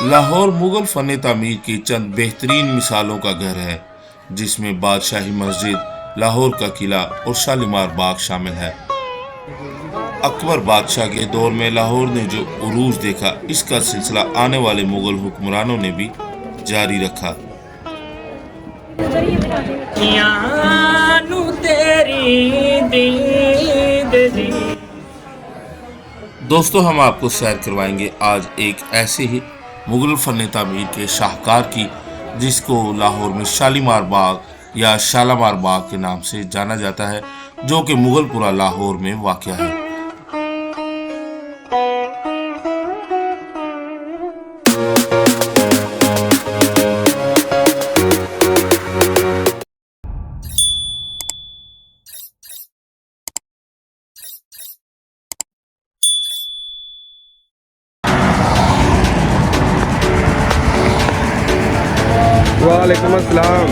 Lahore Mughal fun तामीर की चंद बेहतरीन मिसालों का घर है, जिसमें बादशाही मस्जिद, लाहौर का किला और शालीमार बाग शामिल है। अकबर बादशाह के दौर में लाहौर ने जो उरूज देखा, इसका सिलसिला आने वाले मुगल हुक्मरानों ने भी जारी रखा। दोस्तों, हम आपको सैर करवाएंगे आज एक ऐसे ही मुगल फन तामीर के शाहकार की, जिसको लाहौर में शालीमार बाग या शालामार बाग के नाम से जाना जाता है, जो कि मुगलपुरा लाहौर में वाक़ है। वालेकुम अस्सलाम।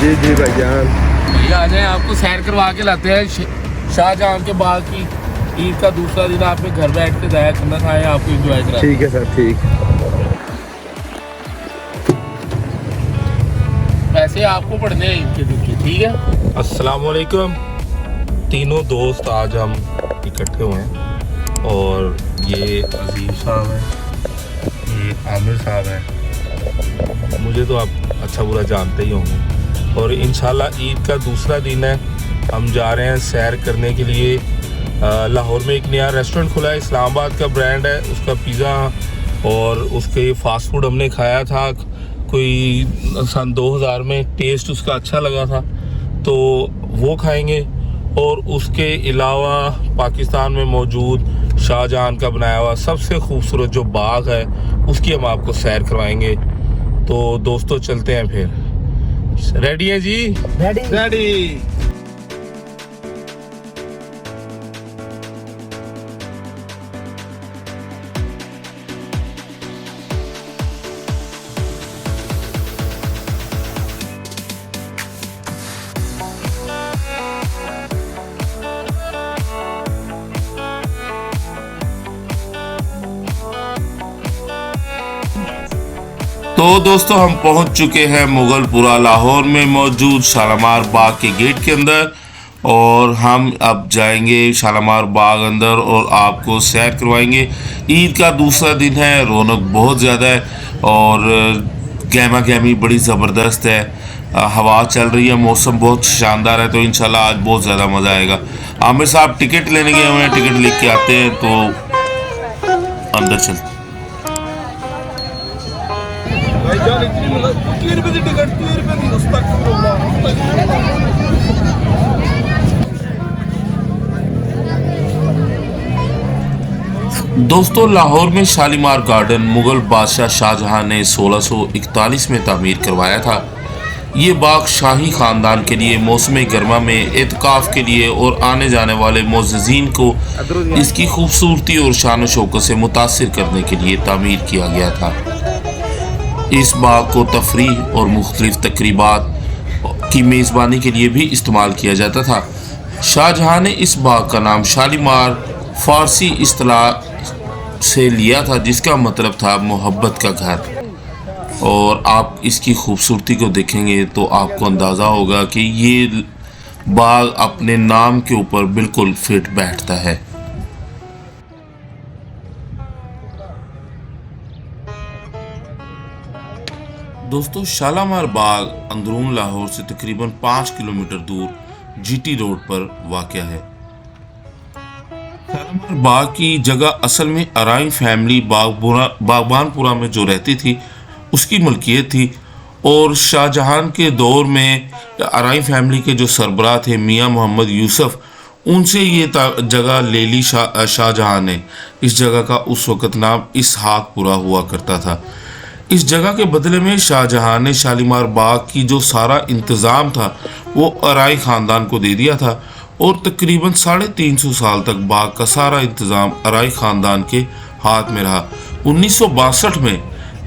जी जी भाईजान, भैया आ जाए, आपको सैर करवा के लाते हैं शाहजहां के बाग की। ईद का दूसरा दिन आपने घर बैठ के जाया करना था, आपको एंजॉय करा। ठीक है सर, ठीक। पैसे आपको पढ़ने हैं इनके दिन के, ठीक है। अस्सलाम वालेकुम। तीनों दोस्त आज हम इकट्ठे हुए हैं और ये अजीम साहब हैं, ये आमिर साहब हैं। मुझे तो आप अच्छा बुरा जानते ही होंगे। और इंशाल्लाह ईद का दूसरा दिन है, हम जा रहे हैं सैर करने के लिए। लाहौर में एक नया रेस्टोरेंट खुला है, इस्लामाबाद का ब्रांड है उसका, पिज़्ज़ा, और उसके फास्ट फूड हमने खाया था कोई सन 2000 में। टेस्ट उसका अच्छा लगा था, तो वो खाएंगे। और उसके अलावा पाकिस्तान में मौजूद शाहजहां का बनाया हुआ सबसे खूबसूरत जो बाग है, उसकी हम आपको सैर करवाएंगे। तो दोस्तों चलते हैं फिर। रेडी है जी? रेडी। तो दोस्तों, हम पहुंच चुके हैं मुगलपुरा लाहौर में मौजूद शालीमार बाग के गेट के अंदर, और हम अब जाएंगे शालीमार बाग अंदर और आपको सैर करवाएंगे। ईद का दूसरा दिन है, रौनक बहुत ज़्यादा है और गहमा गहमी बड़ी ज़बरदस्त है। हवा चल रही है, मौसम बहुत शानदार है, तो इंशाल्लाह आज बहुत ज़्यादा मज़ा आएगा। आमिर साहब टिकट लेने गए हुए हैं, टिकट लेके आते हैं तो अंदर चलते। दोस्तों, लाहौर में शालीमार गार्डन मुगल बादशाह शाहजहां ने 1641 में तामीर करवाया था। ये बाग शाही ख़ानदान के लिए मौसम गर्मा में एतकाफ़ के लिए और आने जाने वाले मोअज़्ज़िज़ीन को इसकी खूबसूरती और शान शौकत से मुतासिर करने के लिए तामीर किया गया था। इस बाग को तफरीह और मुख्तलिफ तकरीबात की मेज़बानी के लिए भी इस्तेमाल किया जाता था। शाहजहां ने इस बाग का नाम शालीमार फ़ारसी इस्तिलाह से लिया था, जिसका मतलब था मोहब्बत का घर। और आप इसकी खूबसूरती को देखेंगे तो आपको अंदाज़ा होगा कि ये बाग अपने नाम के ऊपर बिल्कुल फिट बैठता है। दोस्तों, शालीमार बाग अंदरून लाहौर से तकरीबन 5 किलोमीटर दूर जीटी रोड पर वाक़या है। शालीमार बाग की जगह असल में अराई फैमिली बागबानपुरा में जो रहती थी उसकी मलकियत थी, और शाहजहां के दौर में अराई फैमिली के जो सरबराह थे मियाँ मोहम्मद यूसुफ, उनसे ये जगह ले ली शाहजहां ने। इस जगह का उस वक़्त नाम इसहाकपुरा हुआ करता था। इस जगह के बदले में शाहजहां ने शालीमार बाग की जो सारा इंतज़ाम था वो अराई ख़ानदान को दे दिया था, और तकरीबन 350 साल तक बाग का सारा इंतज़ाम अराई ख़ानदान के हाथ में रहा। 1962 में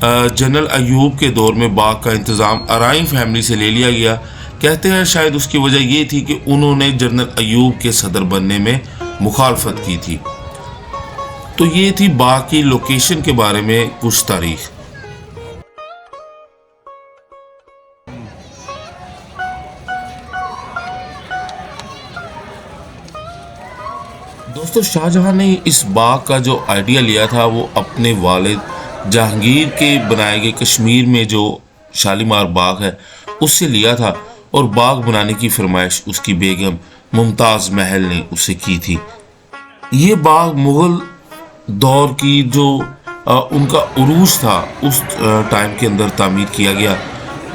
जनरल अयूब के दौर में बाग का इंतज़ाम अराई फैमिली से ले लिया गया। कहते हैं शायद उसकी वजह ये थी कि उन्होंने जनरल अयूब के सदर बनने में मुखालफत की थी। तो ये थी बाग की लोकेशन के बारे में कुछ तारीख। दोस्तों, शाहजहां ने इस बाग का जो आइडिया लिया था वो अपने वालिद जहांगीर के बनाए गए कश्मीर में जो शालीमार बाग है उससे लिया था, और बाग बनाने की फरमाइश उसकी बेगम मुमताज़ महल ने उसे की थी। ये बाग मुग़ल दौर की जो उनका उरूज था उस टाइम के अंदर तामीर किया गया,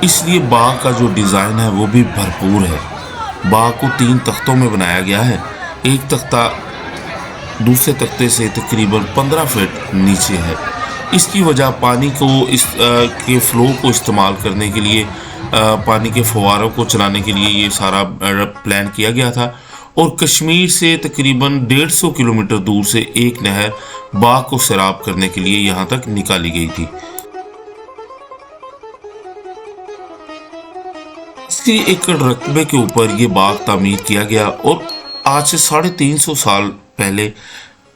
इसलिए बाग का जो डिज़ाइन है वो भी भरपूर है। बाग को 3 तख्तों में बनाया गया है। एक तख्ता दूसरे तख्ते से तकरीबन 15 फीट नीचे है। इसकी वजह पानी को के फ़्लो को इस्तेमाल करने के लिए, पानी के फव्वारों को चलाने के लिए ये सारा प्लान किया गया था। और कश्मीर से तकरीबन 150 किलोमीटर दूर से एक नहर बाग को सैराब करने के लिए यहाँ तक निकाली गई थी। 80 एकड़ रकबे के ऊपर ये बाग तामीर किया गया, और आज से 350 साल पहले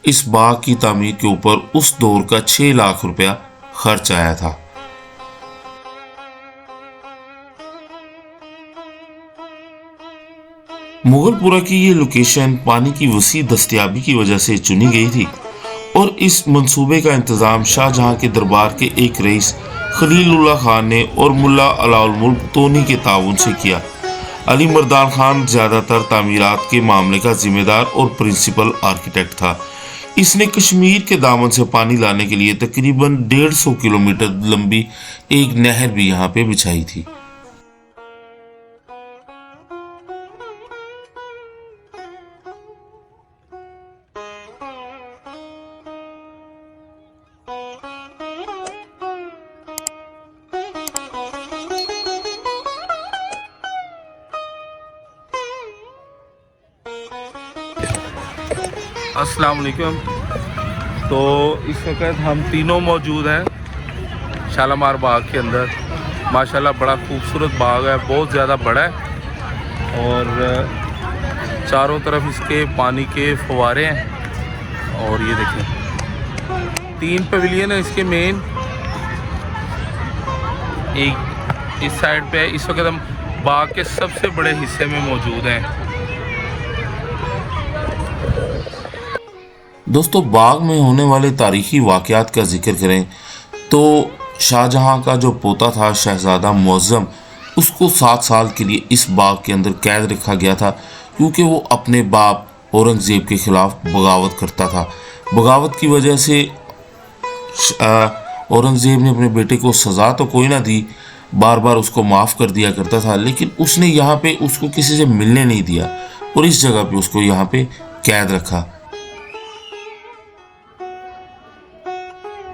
इस बाग की तामीर के ऊपर उस दौर का 6 लाख रुपया खर्च आया था। मुगलपुरा की ये लोकेशन पानी की वसी दस्तयाबी की वजह से चुनी गई थी, और इस मंसूबे का इंतज़ाम शाहजहां के दरबार के एक रईस खलीलुल्लाह खान ने और मुल्ला अलाउल मुल्क तोनी के ताउन से किया। अली मर्दान खान ज़्यादातर तामीरात के मामले का जिम्मेदार और प्रिंसिपल आर्किटेक्ट था। इसने कश्मीर के दामन से पानी लाने के लिए तकरीबन 150 किलोमीटर लंबी एक नहर भी यहाँ पे बिछाई थी। अस्सलाम वालेकुम। तो इस वक्त हम तीनों मौजूद हैं शालीमार बाग के अंदर। माशाल्लाह बड़ा खूबसूरत बाग है, बहुत ज़्यादा बड़ा है, और चारों तरफ इसके पानी के फव्वारे हैं। और ये देखें 3 पवेलियन है इसके मेन। एक इस साइड पे है। इस वक्त हम बाग के सबसे बड़े हिस्से में मौजूद हैं। दोस्तों, बाग में होने वाले तारीखी वाक़यात का जिक्र करें तो शाहजहां का जो पोता था शहज़ादा मुअज़्ज़म, उसको 7 साल के लिए इस बाग के अंदर कैद रखा गया था, क्योंकि वो अपने बाप औरंगज़ेब के ख़िलाफ़ बगावत करता था। बगावत की वजह से औरंगज़ेब ने अपने बेटे को सज़ा तो कोई ना दी, बार बार उसको माफ़ कर दिया करता था, लेकिन उसने यहाँ पे उसको किसी से मिलने नहीं दिया, और इस जगह पे उसको यहाँ पे कैद रखा।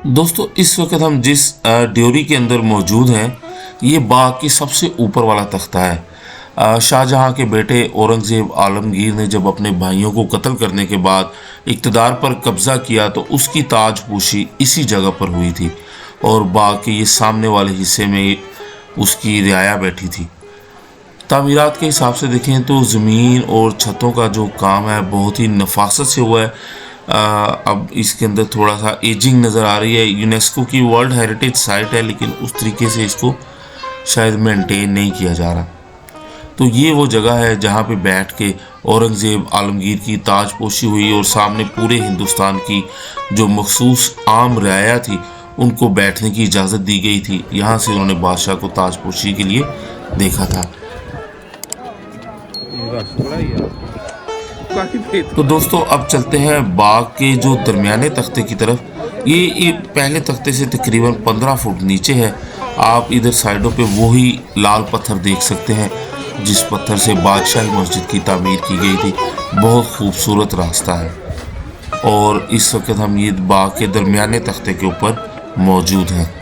दोस्तों, इस वक्त हम जिस ड्योरी के अंदर मौजूद हैं, ये बाग की सबसे ऊपर वाला तख्ता है। शाहजहां के बेटे औरंगज़ेब आलमगीर ने जब अपने भाइयों को कत्ल करने के बाद इक़्तिदार पर कब्ज़ा किया तो उसकी ताजपोशी इसी जगह पर हुई थी, और बाग के ये सामने वाले हिस्से में उसकी रियाया बैठी थी। तामीरात के हिसाब से देखें तो ज़मीन और छतों का जो काम है बहुत ही नफासत से हुआ है। अब इसके अंदर थोड़ा सा एजिंग नज़र आ रही है। यूनेस्को की वर्ल्ड हेरिटेज साइट है, लेकिन उस तरीके से इसको शायद मेंटेन नहीं किया जा रहा। तो ये वो जगह है जहाँ पे बैठ के औरंगज़ेब आलमगीर की ताजपोशी हुई, और सामने पूरे हिंदुस्तान की जो मखसूस आम रियाया थी उनको बैठने की इजाज़त दी गई थी। यहाँ से उन्होंने बादशाह को ताजपोशी के लिए देखा था। तो दोस्तों, अब चलते हैं बाग के जो दरमियाने तख्ते की तरफ। ये पहले तख्ते से तकरीबन 15 फुट नीचे है। आप इधर साइडों पे वही लाल पत्थर देख सकते हैं जिस पत्थर से बादशाही मस्जिद की तामीर की गई थी। बहुत खूबसूरत रास्ता है, और इस वक्त हम ये बाग के दरमियाने तख्ते के ऊपर मौजूद हैं।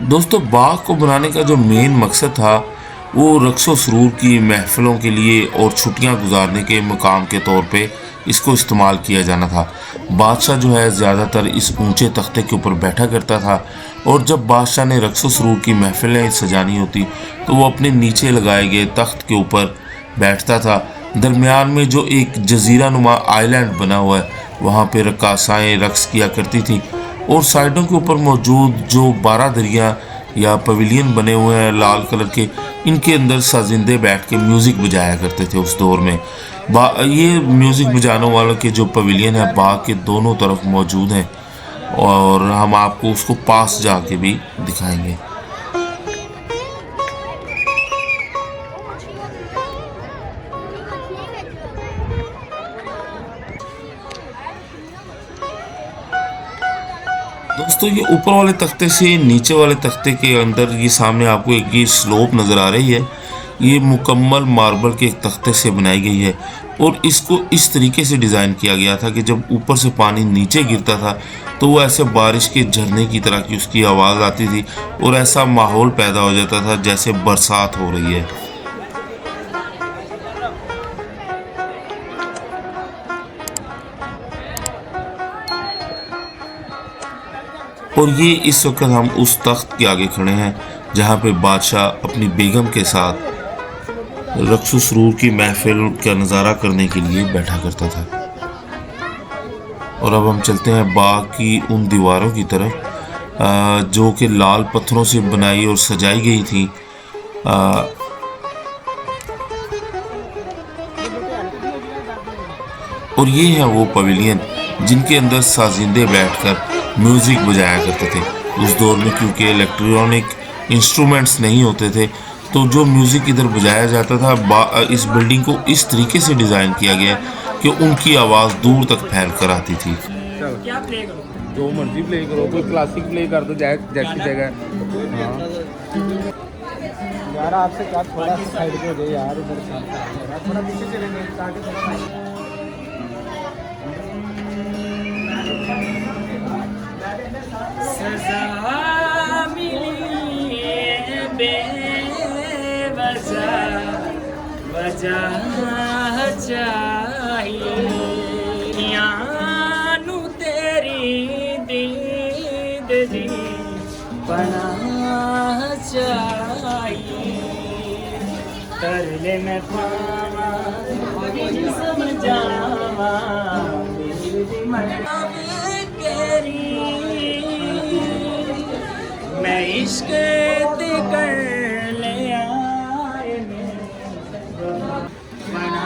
दोस्तों बाग को बनाने का जो मेन मकसद था वो रक्स व सुरूर की महफिलों के लिए और छुट्टियां गुजारने के मकाम के तौर पे इसको इस्तेमाल किया जाना था। बादशाह जो है ज़्यादातर इस ऊंचे तख्ते के ऊपर बैठा करता था और जब बादशाह ने रक्स व सुरूर की महफिलें सजानी होती तो वो अपने नीचे लगाए गए तख्त के ऊपर बैठता था। दरमियान में जो एक जजीरा नुमा आइलैंड बना हुआ है वहाँ पे रक्कासाएँ रक्स किया करती थी और साइडों के ऊपर मौजूद जो 12 दरिया या पवेलियन बने हुए हैं लाल कलर के, इनके अंदर साजिंदे बैठ के म्यूज़िक बजाया करते थे उस दौर में। ये म्यूज़िक बजाने वालों के जो पवेलियन है बाग के दोनों तरफ मौजूद हैं और हम आपको उसको पास जाके भी दिखाएंगे। दोस्तों ये ऊपर वाले तख्ते से नीचे वाले तख्ते के अंदर ये सामने आपको एक ये स्लोप नज़र आ रही है, ये मुकम्मल मार्बल के एक तख्ते से बनाई गई है और इसको इस तरीके से डिज़ाइन किया गया था कि जब ऊपर से पानी नीचे गिरता था तो वो ऐसे बारिश के झरने की तरह की उसकी आवाज़ आती थी और ऐसा माहौल पैदा हो जाता था जैसे बरसात हो रही है। और ये इस वक्त हम उस तख्त के आगे खड़े हैं जहाँ पे बादशाह अपनी बेगम के साथ रक्स व सुरूर की महफिल का नज़ारा करने के लिए बैठा करता था। और अब हम चलते हैं बाग की उन दीवारों की तरफ जो कि लाल पत्थरों से बनाई और सजाई गई थी। और ये है वो पवेलियन जिनके अंदर साजिंदे बैठकर म्यूज़िक बजाया करते थे उस दौर में, क्योंकि इलेक्ट्रॉनिक इंस्ट्रूमेंट्स नहीं होते थे तो जो म्यूज़िक इधर बजाया जाता था इस बिल्डिंग को इस तरीके से डिज़ाइन किया गया कि उनकी आवाज़ दूर तक फैल कर आती थी। क्या प्ले करो, जो मर्जी प्ले करो, कोई क्लासिक प्ले कर दो जैसी जगह। हाँ यार आपसे क्या थोड़ा सा साइड पे हो जाए यार, इधर थोड़ा पीछे चलेंगे ताकि थोड़ा सजा मिली बेवजह वजह चाहिए यानू तेरी दीद दी पनाह चाहिए कर ले मैं पावा समझावा मैं इश्क ते कर ले आए बना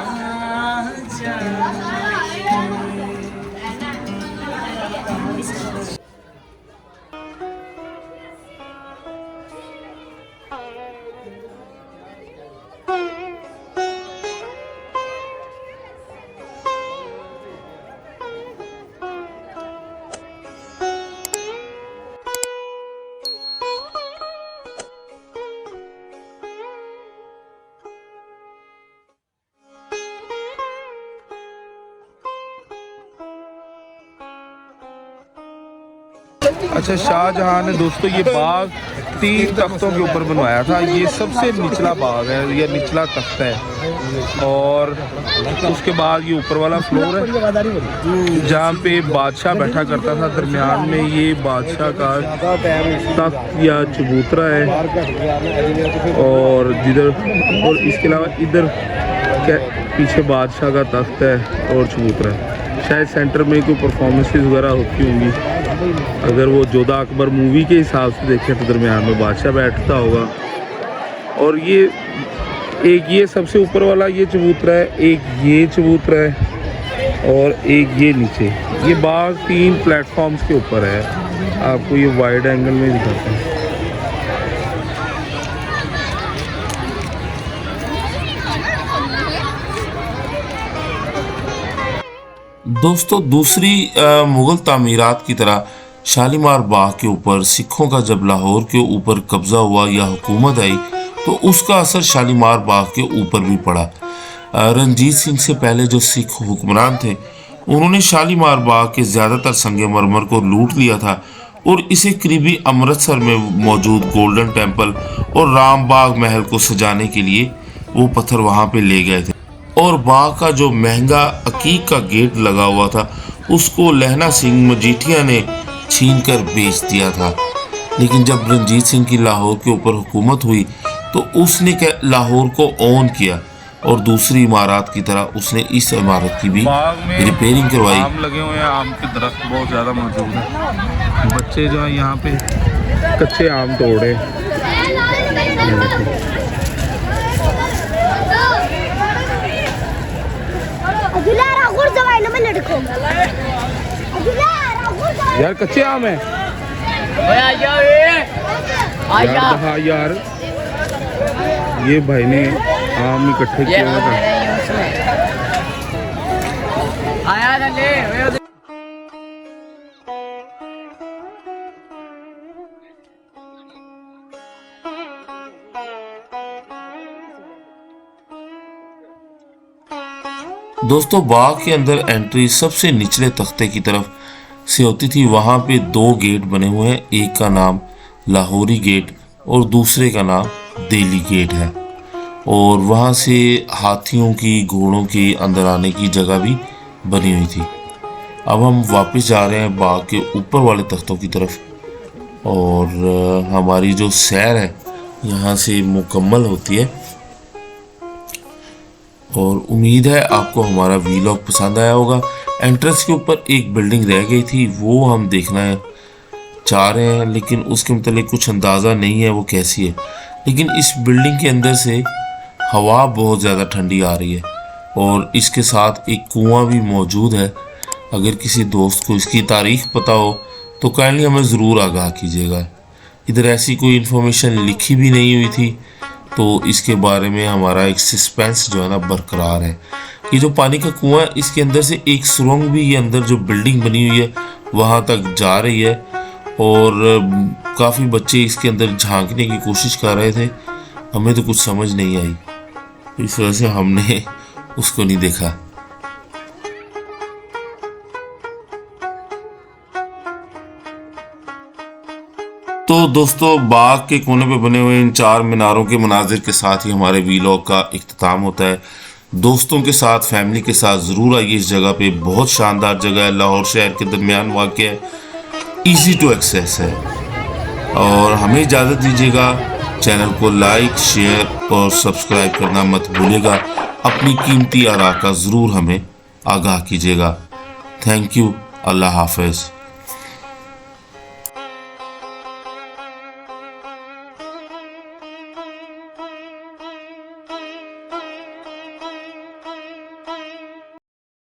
अच्छा, शाहजहां ने दोस्तों ये बाग 3 तख्तों के ऊपर बनवाया था। ये सबसे निचला बाग है, ये निचला तख्त है और उसके बाद ये ऊपर वाला फ्लोर है जहाँ पे बादशाह बैठा करता था। दरमियान में ये बादशाह का तख्त या चबूतरा है और जिधर और इसके अलावा इधर पीछे बादशाह का तख्त है और चबूतरा है। शायद सेंटर में कोई परफॉर्मेंसेस वगैरह होती होंगी। अगर वो जोधा अकबर मूवी के हिसाब से देखें तो दरमियान में बादशाह बैठता होगा। और ये सबसे ऊपर वाला ये चबूतरा है, एक ये चबूतरा है और एक ये नीचे। ये बाग 3 प्लेटफॉर्म्स के ऊपर है। आपको ये वाइड एंगल में दिखाते हैं। दोस्तों दूसरी मुग़ल तामीरात की तरह शालीमार बाग के ऊपर सिखों का जब लाहौर के ऊपर कब्ज़ा हुआ या हुकूमत आई तो उसका असर शालीमार बाग के ऊपर भी पड़ा। रंजीत सिंह से पहले जो सिख हुक्मरान थे उन्होंने शालीमार बाग के ज़्यादातर संगे मरमर को लूट लिया था और इसे करीबी अमृतसर में मौजूद गोल्डन टेम्पल और रामबाग महल को सजाने के लिए वो पत्थर वहाँ पे ले गए थे। और बाग का जो महंगा अकीक का गेट लगा हुआ था उसको लहना सिंह मजीठिया ने छीन कर बेच दिया था। लेकिन जब रंजीत सिंह की लाहौर के ऊपर हुकूमत हुई तो उसने लाहौर को ओन किया और दूसरी इमारत की तरह उसने इस इमारत की भी रिपेयरिंग करवाई। आम लगे हुए हैं, आम के दरख्त बहुत ज़्यादा मौजूद हैं। बच्चे जो हैं यहाँ पे कच्चे आम तोड़े। यार कच्चे आम है यार, ये भाई ने आम इकट्ठे किया हुआ था। दोस्तों बाग के अंदर एंट्री सबसे निचले तख्ते की तरफ से होती थी। वहाँ पे 2 गेट बने हुए हैं, एक का नाम लाहौरी गेट और दूसरे का नाम दिल्ली गेट है। और वहाँ से हाथियों की, घोड़ों की अंदर आने की जगह भी बनी हुई थी। अब हम वापस जा रहे हैं बाग के ऊपर वाले तख्तों की तरफ और हमारी जो सैर है यहाँ से मुकम्मल होती है। और उम्मीद है आपको हमारा वीलॉग पसंद आया होगा। एंट्रेंस के ऊपर एक बिल्डिंग रह गई थी, वो हम देखना चाह रहे हैं, लेकिन उसके मतलब कुछ अंदाज़ा नहीं है वो कैसी है। लेकिन इस बिल्डिंग के अंदर से हवा बहुत ज़्यादा ठंडी आ रही है और इसके साथ एक कुआं भी मौजूद है। अगर किसी दोस्त को इसकी तारीख पता हो तो काइंडली हमें ज़रूर आगाह कीजिएगा। इधर ऐसी कोई इन्फॉर्मेशन लिखी भी नहीं हुई थी, तो इसके बारे में हमारा एक सस्पेंस जो है ना बरकरार है। ये जो पानी का कुआं है इसके अंदर से एक सुरंग भी, ये अंदर जो बिल्डिंग बनी हुई है वहाँ तक जा रही है और काफ़ी बच्चे इसके अंदर झांकने की कोशिश कर रहे थे। हमें तो कुछ समझ नहीं आई, इस वजह से हमने उसको नहीं देखा। तो दोस्तों बाग के कोने पे बने हुए इन 4 मीनारों के मनाजिर के साथ ही हमारे वीलॉग का इख्तिताम होता है। दोस्तों के साथ, फैमिली के साथ ज़रूर आइए इस जगह पे। बहुत शानदार जगह है, लाहौर शहर के दरमियान वाक़ है, ईज़ी टू एक्सेस है। और हमें इजाज़त दीजिएगा। चैनल को लाइक, शेयर और सब्सक्राइब करना मत भूलिएगा। अपनी कीमती आरा का ज़रूर हमें आगाह कीजिएगा। Thank you. अल्लाह हाफ़िज़।